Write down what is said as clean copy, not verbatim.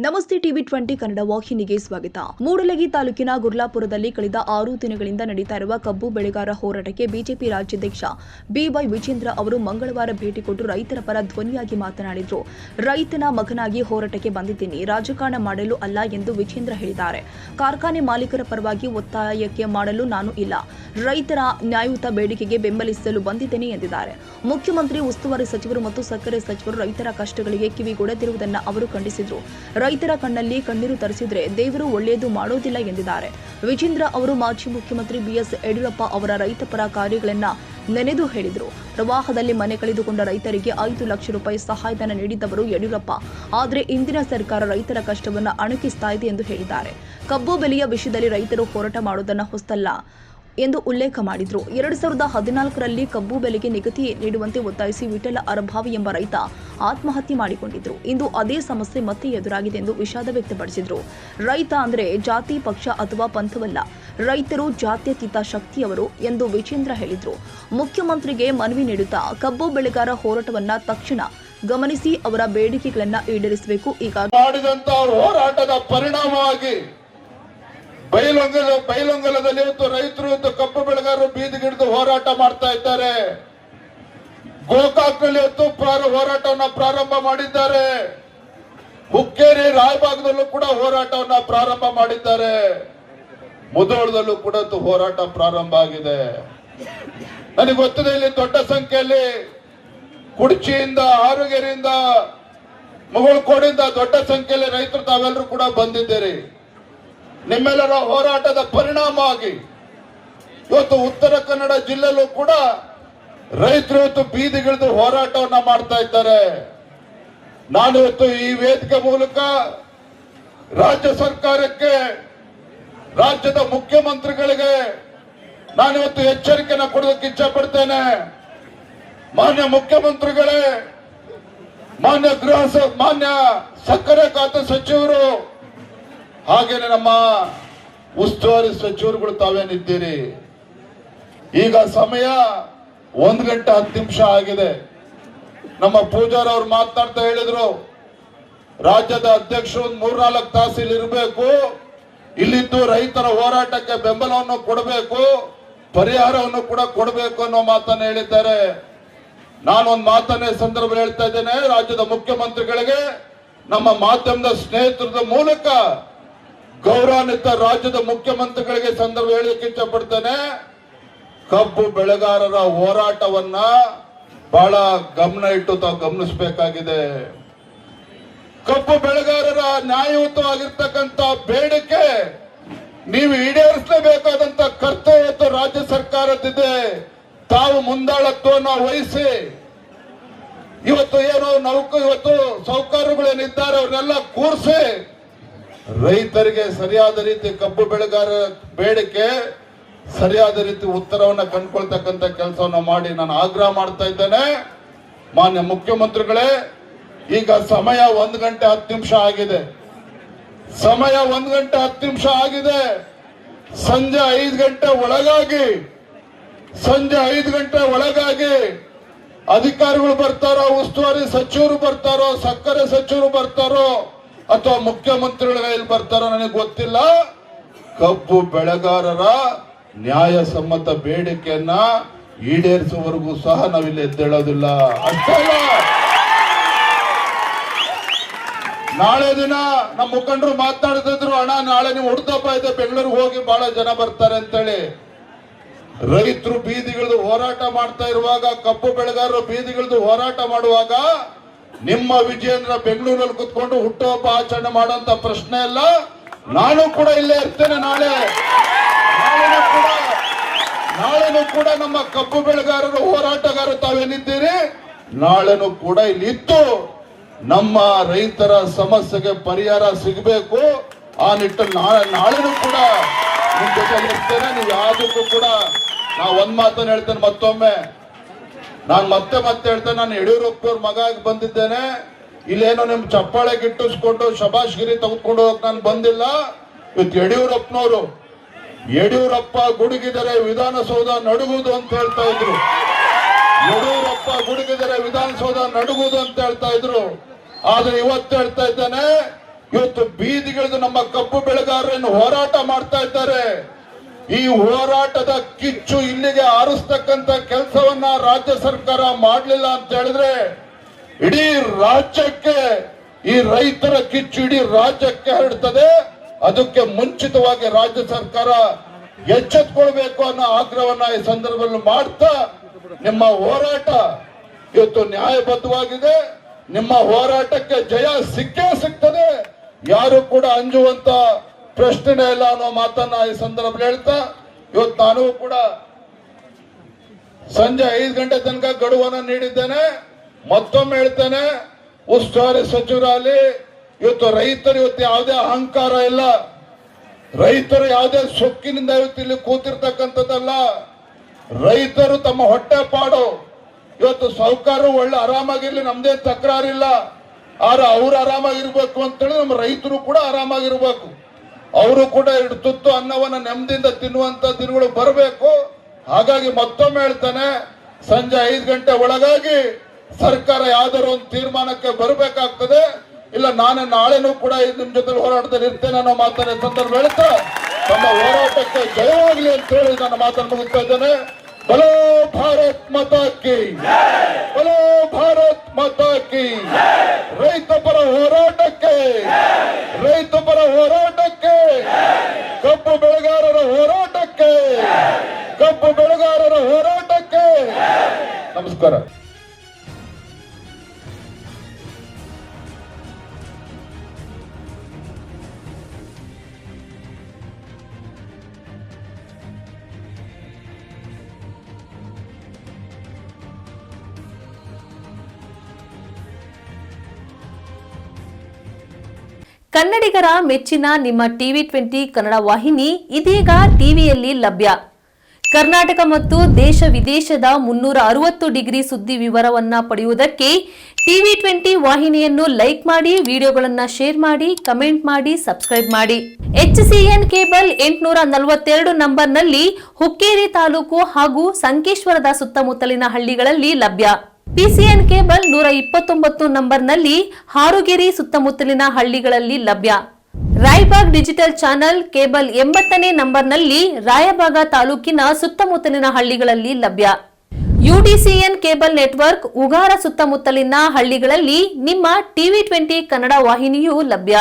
ನಮಸ್ತೆ ಟಿವಿ 20 ಕನ್ನಡ ವಾಹಿನಿಗೆ ಸ್ವಾಗತ. ಮೂಡಲಗಿ ತಾಲೂಕಿನ ಗುರ್ಲಾಪುರದಲ್ಲಿ ಕಳೆದ 6 ದಿನಗಳಿಂದ ನಡೀತಾ ಇರುವ ಕಬ್ಬು ಬೆಳೆಗಾರರ ಹೋರಾಟಕ್ಕೆ ಬಿಜೆಪಿ ರಾಜ್ಯಾಧ್ಯಕ್ಷ ಬಿವೈ ವಿಜೇಂದ್ರ ಅವರು ಮಂಗಳವಾರ ಭೇಟಿ ಕೊಟ್ಟು ರೈತರ ಪರ ಧ್ವನಿಯಾಗಿ ಮಾತನಾಡಿದರು. ರೈತನ ಮಗನಾಗಿ ಹೋರಾಟಕ್ಕೆ ಬಂದಿದ್ದೀನಿ, ರಾಜಕಾರಣ ಮಾಡಲು ಅಲ್ಲ ಎಂದು ವಿಜೇಂದ್ರ ಹೇಳಿದ್ದಾರೆ. ಕಾರ್ಖಾನೆ ಮಾಲೀಕರ ಪರವಾಗಿ ಒತ್ತಾಯಕ್ಕೆ ಮಾಡಲು ನಾನು ಇಲ್ಲ, ರೈತರ ನ್ಯಾಯಯುತ ಬೇಡಿಕೆಗೆ ಬೆಂಬಲಿಸಲು ಬಂದಿದ್ದೇನೆ ಎಂದಿದ್ದಾರೆ. ಮುಖ್ಯಮಂತ್ರಿ, ಉಸ್ತುವಾರಿ ಸಚಿವರು ಮತ್ತು ಸಕ್ಕರೆ ಸಚಿವರು ರೈತರ ಕಷ್ಟಗಳಿಗೆ ಕಿವಿಗೊಡದಿರುವುದನ್ನು ಅವರು ಖಂಡಿಸಿದರು. ರೈತರ ಕಣ್ಣಲ್ಲಿ ಕಣ್ಣೀರು ತರಿಸಿದ್ರೆ ದೇವರು ಒಳ್ಳೆಯದು ಮಾಡೋದಿಲ್ಲ ಎಂದಿದ್ದಾರೆ. ವಿಜೇಂದ್ರ ಅವರು ಮಾಜಿ ಮುಖ್ಯಮಂತ್ರಿ ಬಿಎಸ್ ಯಡಿಯೂರಪ್ಪ ಅವರ ರೈತ ಪರ ಕಾರ್ಯಗಳನ್ನ ನೆನೆದು ಹೇಳಿದರು. ಪ್ರವಾಹದಲ್ಲಿ ಮನೆ ಕಳೆದುಕೊಂಡ ರೈತರಿಗೆ 5 ಲಕ್ಷ ರೂಪಾಯಿ ಸಹಾಯಧನ ನೀಡಿದ್ದವರು ಯಡಿಯೂರಪ್ಪ, ಆದರೆ ಇಂದಿನ ಸರ್ಕಾರ ರೈತರ ಕಷ್ಟವನ್ನು ಅಣಕಿಸ್ತಾ ಇದೆ ಎಂದು ಹೇಳಿದ್ದಾರೆ. ಕಬ್ಬು ಬೆಲೆಯ ವಿಷಯದಲ್ಲಿ ರೈತರು ಹೋರಾಟ ಮಾಡುವುದನ್ನು ಹೊಸತಲ್ಲ ಎಂದು ಉಲ್ಲೇಖ ಮಾಡಿದರು. 2014ರಲ್ಲಿ ಕಬ್ಬು ಬೆಲೆಗೆ ನಿಗದಿ ನೀಡುವಂತೆ ಒತ್ತಾಯಿಸಿ ವಿಠಲ ಅರಭಾವಿ ಎಂಬ ರೈತ ಆತ್ಮಹತ್ಯೆ ಮಾಡಿಕೊಂಡಿದ್ರು. ಇಂದು ಅದೇ ಸಮಸ್ಯೆ ಮತ್ತೆ ಎದುರಾಗಿದೆ ಎಂದು ವಿಷಾದ ವ್ಯಕ್ತಪಡಿಸಿದರು. ರೈತ ಅಂದ್ರೆ ಜಾತಿ, ಪಕ್ಷ ಅಥವಾ ಪಂಥವಲ್ಲ, ರೈತರು ಜಾತ್ಯತೀತ ಶಕ್ತಿಯವರು ಎಂದು ವಿಜೇಂದ್ರ ಹೇಳಿದರು. ಮುಖ್ಯಮಂತ್ರಿಗೆ ಮನವಿ ನೀಡುತ್ತಾ ಕಬ್ಬು ಬೆಳೆಗಾರ ಹೋರಾಟವನ್ನ ತಕ್ಷಣ ಗಮನಿಸಿ ಅವರ ಬೇಡಿಕೆಗಳನ್ನ ಈಡೇರಿಸಬೇಕು. ಈಗ ಮಾಡಿದಂತಹ ಹೋರಾಟದ ಪರಿಣಾಮವಾಗಿ ಬೈಲೊಂಗಲದಲ್ಲಿ ಇವತ್ತು ರೈತರು ಇವತ್ತು ಕಬ್ಬು ಬೆಳೆಗಾರರು ಬೀದಿಗಿಡಿದು ಹೋರಾಟ ಮಾಡ್ತಾ ಇದ್ದಾರೆ. ಗೋಕಾಕ್ನಲ್ಲಿ ಇವತ್ತು ಹೋರಾಟವನ್ನ ಪ್ರಾರಂಭ ಮಾಡಿದ್ದಾರೆ. ಹುಕ್ಕೇರಿ ರಾಯಬಾಗದಲ್ಲೂ ಕೂಡ ಹೋರಾಟವನ್ನ ಪ್ರಾರಂಭ ಮಾಡಿದ್ದಾರೆ. ಮುಧೋಳದಲ್ಲೂ ಕೂಡ ಹೋರಾಟ ಪ್ರಾರಂಭ ಆಗಿದೆ. ನನಗೆ ಗೊತ್ತಿದೆ, ಇಲ್ಲಿ ದೊಡ್ಡ ಸಂಖ್ಯೆಯಲ್ಲಿ ಕುಡ್ಚಿಯಿಂದ, ಆರುಗೆರೆಯಿಂದ, ಮುಗಳಕೋಡಿಂದ ದೊಡ್ಡ ಸಂಖ್ಯೆಯಲ್ಲಿ ರೈತರು ತಾವೆಲ್ಲರೂ ಕೂಡ ಬಂದಿದ್ದೀರಿ. ನಿಮ್ಮೆಲ್ಲರ ಹೋರಾಟದ ಪರಿಣಾಮವಾಗಿ ಇವತ್ತು ಉತ್ತರ ಕನ್ನಡ ಜಿಲ್ಲೆಯಲ್ಲೂ ಕೂಡ ರೈತರು ಇವತ್ತು ಬೀದಿಗಿಳಿದು ಹೋರಾಟವನ್ನ ಮಾಡ್ತಾ ಇದ್ದಾರೆ. ನಾನು ಇವತ್ತು ಈ ವೇದಿಕೆ ಮೂಲಕ ರಾಜ್ಯ ಸರ್ಕಾರಕ್ಕೆ, ರಾಜ್ಯದ ಮುಖ್ಯಮಂತ್ರಿಗಳಿಗೆ ನಾನಿವತ್ತು ಎಚ್ಚರಿಕೆಯನ್ನು ಕೊಡೋದಕ್ಕೆ ಇಚ್ಛೆ ಪಡ್ತೇನೆ. ಮಾನ್ಯ ಮುಖ್ಯಮಂತ್ರಿಗಳೇ, ಮಾನ್ಯ ಸಕ್ಕರೆ ಖಾತೆ ಸಚಿವರು, ಹಾಗೇನೆ ನಮ್ಮ ಉಸ್ತುವಾರಿ ಸಚಿವರುಗಳು ತಾವೇನಿದ್ದೀರಿ, ಈಗ ಸಮಯ 1 ಗಂಟೆ 10 ನಿಮಿಷ ಆಗಿದೆ. ನಮ್ಮ ಪೂಜಾರ್ ಅವರು ಮಾತನಾಡ್ತಾ ಹೇಳಿದ್ರು, ರಾಜ್ಯದ ಅಧ್ಯಕ್ಷರು 3-4 ತಾಸು ಇಲ್ಲಿ ಇರಬೇಕು, ಇಲ್ಲಿದ್ದು ರೈತರ ಹೋರಾಟಕ್ಕೆ ಬೆಂಬಲವನ್ನು ಕೊಡಬೇಕು, ಪರಿಹಾರವನ್ನು ಕೂಡ ಕೊಡಬೇಕು ಅನ್ನೋ ಮಾತನ್ನು ಹೇಳಿದ್ದಾರೆ. ನಾನೊಂದು ಮಾತನ್ನೇ ಸಂದರ್ಭದಲ್ಲಿ ಹೇಳ್ತಾ ಇದ್ದೇನೆ, ರಾಜ್ಯದ ಮುಖ್ಯಮಂತ್ರಿಗಳಿಗೆ, ನಮ್ಮ ಮಾಧ್ಯಮದ ಸ್ನೇಹಿತರ ಮೂಲಕ ಗೌರವಾನ್ವಿತ ರಾಜ್ಯದ ಮುಖ್ಯಮಂತ್ರಿಗಳಿಗೆ ಸಂದರ್ಭ ಹೇಳಲಿಕ್ಕೆ ಇಚ್ಛೆ ಪಡ್ತೇನೆ. ಕಬ್ಬು ಬೆಳೆಗಾರರ ಹೋರಾಟವನ್ನ ಬಹಳ ಗಮನ ಇಟ್ಟು ತಾವು ಗಮನಿಸಬೇಕಾಗಿದೆ. ಕಬ್ಬು ಬೆಳೆಗಾರರ ನ್ಯಾಯಯುತವಾಗಿರ್ತಕ್ಕಂಥ ಬೇಡಿಕೆ ನೀವು ಈಡೇರಿಸಲೇಬೇಕಾದಂತ ಕರ್ತವ್ಯ ರಾಜ್ಯ ಸರ್ಕಾರದಿದೆ. ತಾವು ಮುಂದಾಳತ್ವವನ್ನು ವಹಿಸಿ ಇವತ್ತು ಇವತ್ತು ಸೌಕರ್ಯಗಳೇನಿದ್ದಾರೆ ಅವ್ರನ್ನೆಲ್ಲ ಕೂರಿಸಿ ರೈತರಿಗೆ ಸರಿಯಾದ ರೀತಿ ಕಬ್ಬು ಬೆಳೆಗಾರ ಬೇಡಿಕೆ ಸರಿಯಾದ ರೀತಿ ಉತ್ತರವನ್ನ ಕಂಡುಕೊಳ್ತಕ್ಕಂಥ ಕೆಲಸವನ್ನ ಮಾಡಿ ನಾನು ಆಗ್ರಹ ಮಾಡ್ತಾ ಇದ್ದೇನೆ. ಮಾನ್ಯ ಮುಖ್ಯಮಂತ್ರಿಗಳೇ, ಈಗ ಸಮಯ 1 ಗಂಟೆ 10 ನಿಮಿಷ ಆಗಿದೆ. ಸಮಯ 1 ಗಂಟೆ 10 ನಿಮಿಷ ಆಗಿದೆ. ಸಂಜೆ 5 ಗಂಟೆ ಒಳಗಾಗಿ ಅಧಿಕಾರಿಗಳು ಬರ್ತಾರೋ, ಉಸ್ತುವಾರಿ ಸಚಿವರು ಬರ್ತಾರೋ, ಸಕ್ಕರೆ ಸಚಿವರು ಬರ್ತಾರೋ ಅಥವಾ ಮುಖ್ಯಮಂತ್ರಿಗಳ ಇಲ್ಲಿ ಬರ್ತಾರೋ ನನಗೆ ಗೊತ್ತಿಲ್ಲ. ಕಬ್ಬು ಬೆಳೆಗಾರರ ನ್ಯಾಯಸಮ್ಮತ ಬೇಡಿಕೆಯನ್ನ ಈಡೇರಿಸುವವರೆಗೂ ಸಹ ನಾವಿಲ್ಲಿ ಎದ್ದೇಳೋದಿಲ್ಲ. ಅಷ್ಟೇ ಅಲ್ಲ, ನಾಳೆ ದಿನ ನಮ್ಮ ಮುಖಂಡರು ಮಾತನಾಡ್ತಿದ್ರು, ಅಣ್ಣ ನಾಳೆ ನೀವು ಹುಡ್ದಪ್ಪ ಇದೆ, ಬೆಂಗಳೂರಿಗೆ ಹೋಗಿ ಬಹಳ ಜನ ಬರ್ತಾರೆ ಅಂತೇಳಿ. ರೈತರು ಬೀದಿಗಿಳಿದು ಹೋರಾಟ ಮಾಡ್ತಾ ಇರುವಾಗ, ಕಬ್ಬು ಬೆಳೆಗಾರರು ಬೀದಿಗಿಳಿದು ಹೋರಾಟ ಮಾಡುವಾಗ ನಿಮ್ಮ ವಿಜೇಂದ್ರ ಬೆಂಗಳೂರಲ್ಲಿ ಕುತ್ಕೊಂಡು ಹುಟ್ಟುಹಬ್ಬ ಆಚರಣೆ ಮಾಡುವಂತ ಪ್ರಶ್ನೆ ಇಲ್ಲ. ನಾನು ಕೂಡ ಇಲ್ಲೇ ಇರ್ತೇನೆ. ನಾಳೆನೂ ಕೂಡ ನಮ್ಮ ಕಬ್ಬು ಬೆಳೆಗಾರರು, ಹೋರಾಟಗಾರರು ತಾವೇನಿದ್ದೀರಿ, ನಾಳೆನೂ ಕೂಡ ಇಲ್ಲಿ ಇದ್ದು ನಮ್ಮ ರೈತರ ಸಮಸ್ಯೆಗೆ ಪರಿಹಾರ ಸಿಗಬೇಕು. ಆ ನಿಟ್ಟಿನಲ್ಲಿ ನಾಳೆನೂ ಕೂಡ ನಿಮ್ ಜೊತೆ ಇರ್ತೇನೆ. ನೀವು ಯಾವುದಕ್ಕೂ ಕೂಡ ನಾವು ಒಂದ್ ಮಾತನ್ನು ಹೇಳ್ತೇನೆ, ಮತ್ತೊಮ್ಮೆ ನಾನು ಮತ್ತೆ ಹೇಳ್ತೇನೆ, ನಾನು ಯಡಿಯೂರಪ್ಪವ್ರ ಮಗ ಆಗಿ ಬಂದಿದ್ದೇನೆ. ಇಲ್ಲೇನೋ ನಿಮ್ ಚಪ್ಪಾಳೆ ಗಿಟ್ಟಿಸ್ಕೊಂಡು ಶಬಾಷ್ಗಿರಿ ತೆಗೆದುಕೊಂಡು ಹೋಗಕ್ ನಾನು ಬಂದಿಲ್ಲ. ಇವತ್ತು ಯಡಿಯೂರಪ್ಪ ಗುಡುಗಿದರೆ ವಿಧಾನಸೌಧ ನಡುಗುವುದು ಅಂತ ಹೇಳ್ತಾ ಇದ್ರು. ಯಡಿಯೂರಪ್ಪ ಗುಡುಗಿದರೆ ವಿಧಾನಸೌಧ ನಡುಗುವುದು ಅಂತ ಹೇಳ್ತಾ ಇದ್ರು. ಆದ್ರೆ ಇವತ್ತು ಹೇಳ್ತಾ ಇದ್ದೇನೆ, ಇವತ್ತು ಬೀದಿಗಿಳಿದು ನಮ್ಮ ಕಬ್ಬು ಬೆಳೆಗಾರರನ್ನು ಹೋರಾಟ ಮಾಡ್ತಾ ಇದ್ದಾರೆ. ಈ ಹೋರಾಟದ ಕಿಚ್ಚು ಇಲ್ಲಿಗೆ ಆರಿಸ್ತಕ್ಕಂತ ಕೆಲಸವನ್ನ ರಾಜ್ಯ ಸರ್ಕಾರ ಮಾಡಲಿಲ್ಲ ಅಂತ ಹೇಳಿದ್ರೆ ಇಡೀ ರಾಜ್ಯಕ್ಕೆ ಈ ರೈತರ ಕಿಚ್ಚು ಇಡೀ ರಾಜ್ಯಕ್ಕೆ ಹರಡ್ತದೆ. ಅದಕ್ಕೆ ಮುಂಚಿತವಾಗಿ ರಾಜ್ಯ ಸರ್ಕಾರ ಎಚ್ಚೆತ್ತುಕೊಳ್ಬೇಕು ಅನ್ನೋ ಆಗ್ರಹವನ್ನ ಈ ಸಂದರ್ಭದಲ್ಲಿ ಮಾಡ್ತಾ, ನಿಮ್ಮ ಹೋರಾಟ ಇವತ್ತು ನ್ಯಾಯಬದ್ಧವಾಗಿದೆ. ನಿಮ್ಮ ಹೋರಾಟಕ್ಕೆ ಜಯ ಸಿಕ್ಕೇ ಸಿಗ್ತದೆ. ಯಾರು ಕೂಡ ಅಂಜುವಂತ ಪ್ರಶ್ನೆ ಇಲ್ಲ ಅನ್ನೋ ಮಾತನ್ನ ಈ ಸಂದರ್ಭದಲ್ಲಿ ಹೇಳ್ತಾ, ಇವತ್ತು ನಾನು ಕೂಡ ಸಂಜೆ 5 ಗಂಟೆ ತನಕ ಗಡುವನ್ನ ನೀಡಿದ್ದೇನೆ. ಮತ್ತೊಮ್ಮೆ ಹೇಳ್ತೇನೆ, ಉಸ್ತುವಾರಿ ಸಚಿವರಲ್ಲಿ ಇವತ್ತು ರೈತರು ಇವತ್ತು ಯಾವುದೇ ಅಹಂಕಾರ ಇಲ್ಲ. ರೈತರು ಯಾವುದೇ ಸೊಕ್ಕಿನಿಂದ ಇವತ್ತು ಇಲ್ಲಿ ಕೂತಿರ್ತಕ್ಕಂಥದ್ದಲ್ಲ. ರೈತರು ತಮ್ಮ ಹೊಟ್ಟೆ ಪಾಡು. ಇವತ್ತು ಸಾಹುಕಾರರು ಒಳ್ಳೆ ಆರಾಮಾಗಿರ್ಲಿ, ನಮ್ದೇ ತಕರಾರಿಲ್ಲ. ಆದ್ರೆ ಅವ್ರು ಆರಾಮಾಗಿರ್ಬೇಕು ಅಂತೇಳಿ ನಮ್ಮ ರೈತರು ಕೂಡ ಆರಾಮಾಗಿರ್ಬೇಕು. ಅವರು ಕೂಡ 2 ತುತ್ತು ಅನ್ನವನ್ನ ನೆಮ್ಮದಿಯಿಂದ ತಿನ್ನುವಂತ ದಿನಗಳು ಬರಬೇಕು. ಹಾಗಾಗಿ ಮತ್ತೊಮ್ಮೆ ಹೇಳ್ತಾನೆ, ಸಂಜೆ 5 ಗಂಟೆ ಒಳಗಾಗಿ ಸರ್ಕಾರ ಯಾವ್ದಾರು ಒಂದು ತೀರ್ಮಾನಕ್ಕೆ ಬರಬೇಕಾಗ್ತದೆ. ಇಲ್ಲ ನಾನು ನಾಳೆನೂ ಕೂಡ ನಿಮ್ ಜೊತೆ ಹೋರಾಟದಲ್ಲಿ ಇರ್ತೇನೆ ಅನ್ನೋ ಮಾತನ್ನ ಸಂದರ್ಭ ಹೇಳ್ತಾ, ನಮ್ಮ ಹೋರಾಟಕ್ಕೆ ಜಯವಾಗಲಿ ಅಂತ ಹೇಳಿ ನನ್ನ ಮಾತನ್ನು ಮುಗಿಸ್ತಾ ಇದ್ದೇನೆ. ಬಲೋ ಭಾರತ್ ಮಾತಾ ಕಿ, ಬಲೋ ಭಾರತ್ ಮಾತಾ ಕಿ. ರೈತ ಪರ ಹೋರಾಟಕ್ಕೆ, ರೈತ ಪರ ಹೋರಾಟಕ್ಕೆ, ಕಬ್ಬು ಬೆಳೆಗಾರರ ಹೋರಾಟಕ್ಕೆ, ಕಬ್ಬು ಬೆಳೆಗಾರರ ಹೋರಾಟಕ್ಕೆ. ನಮಸ್ಕಾರ. ಕನ್ನಡಿಗರ ಮೆಚ್ಚಿನ ನಿಮ್ಮ ಟಿವಿ 20 ಕನ್ನಡ ವಾಹಿನಿ ಇದೀಗ ಟಿವಿಯಲ್ಲಿ ಲಭ್ಯ. ಕರ್ನಾಟಕ ಮತ್ತು ದೇಶ ವಿದೇಶದ 360 ಡಿಗ್ರಿ ಸುದ್ದಿ ವಿವರವನ್ನ ಪಡೆಯುವುದಕ್ಕೆ ಟಿವಿ 20 ವಾಹಿನಿಯನ್ನು ಲೈಕ್ ಮಾಡಿ, ವಿಡಿಯೋಗಳನ್ನು ಶೇರ್ ಮಾಡಿ, ಕಮೆಂಟ್ ಮಾಡಿ, ಸಬ್ಸ್ಕ್ರೈಬ್ ಮಾಡಿ. HCN ಕೇಬಲ್ 842 ನಂಬರ್ನಲ್ಲಿ ಹುಕ್ಕೇರಿ ತಾಲೂಕು ಹಾಗೂ ಸಂಕೇಶ್ವರದ ಸುತ್ತಮುತ್ತಲಿನ ಹಳ್ಳಿಗಳಲ್ಲಿ ಲಭ್ಯ. PCN ಕೇಬಲ್ 129 ನಂಬರ್ನಲ್ಲಿ ಹಾರುಗೆರೆ ಸುತ್ತಮುತ್ತಲಿನ ಹಳ್ಳಿಗಳಲ್ಲಿ ಲಭ್ಯ. ರಾಯಬಾಗ್ ಡಿಜಿಟಲ್ ಚಾನೆಲ್ ಕೇಬಲ್ 80ನೇ ನಂಬರ್ನಲ್ಲಿ ರಾಯಬಾಗ ತಾಲೂಕಿನ ಸುತ್ತಮುತ್ತಲಿನ ಹಳ್ಳಿಗಳಲ್ಲಿ ಲಭ್ಯ. UDCN ಕೇಬಲ್ ನೆಟ್ವರ್ಕ್ ಉಗಾರ ಸುತ್ತಮುತ್ತಲಿನ ಹಳ್ಳಿಗಳಲ್ಲಿ ನಿಮ್ಮ ಟಿವಿ 20 ಕನ್ನಡ ವಾಹಿನಿಯೂ ಲಭ್ಯ.